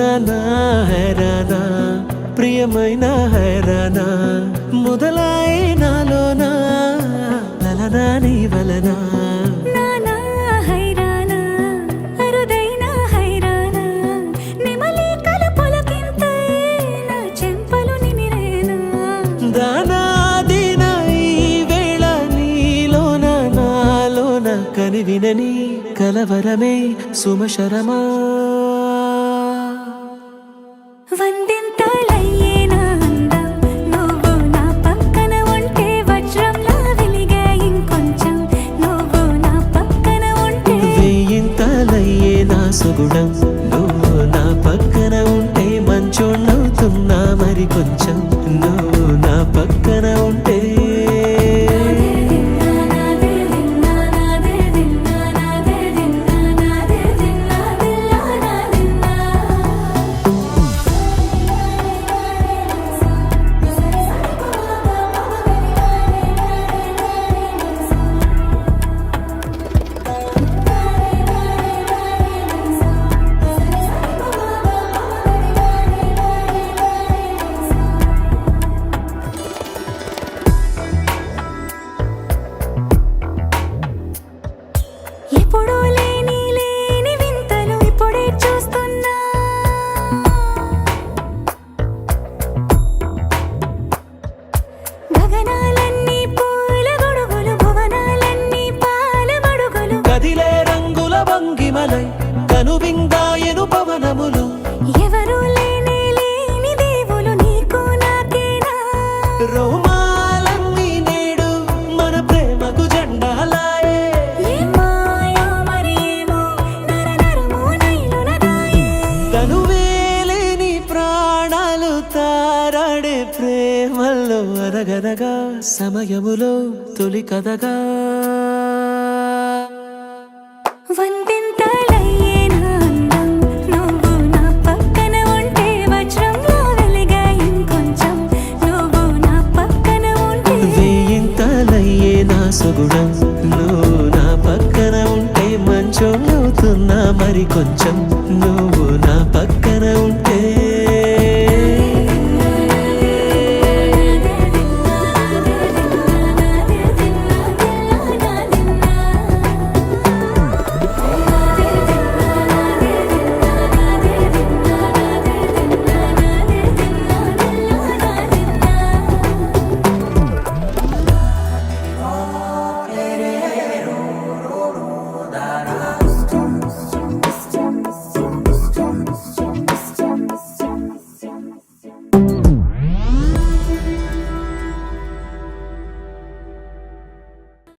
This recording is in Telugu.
నానా హైరానా ప్రియమైన హైరానా మొదలై నాలోనా లలనా నీ వలనా నానా హైరానా అరుదైన హైరానా నెమలి కలుపులకింతై నా చెంపలు నిమిరేనా దానాదిన ఈ వేళ నీలోన నాలోన కనివినని కలవరమే సుమశరమా వందింతలయ్యేనా అందం నువ్వు నా పక్కన ఉంటే వజ్రంలా వెలిగే ఇంకొంచెం నువ్వు నా పక్కన ఉంటే వేయింతలయ్యే నా సుగుణం నువ్వు నా పక్కన ఉంటే మంచోణ్ణవుతున్నా మరి కొంచెం నువ్వు నా పక్కన ఉంటే ఎప్పుడూ లేని వింతలు ఇప్పుడే చూస్తున్నా గగనాలన్నీ పూల గొడుగులు భువనాలన్నీ పాల మడుగులు కదిలే రంగుల భంగిమలై కనువిందాయను పవనములు ఎవరూ లేని దేవులు నీకు నాకేనా రోమాలన్నీ నేడు మన ప్రేమకు జెండాలాయే ఏ మాయో మరేమో నరనరమో నైలున దాయే తనువేలేని ప్రాణాలు తారాడే ప్రేమల్లో అరగరగా సమయములో తొలి కథగా వందింతలయ్యేనా అందం నువ్వు నా పక్కన ఉంటే వజ్రంలా వెలిగే ఇంకొంచెం నువ్వు నా పక్కన ఉంటే వేయింతలయ్యే నా సుగుణం నువ్వు నా పక్కన ఉంటే మంచోణ్ణవుతున్నా మరి కొంచెం నువ్వు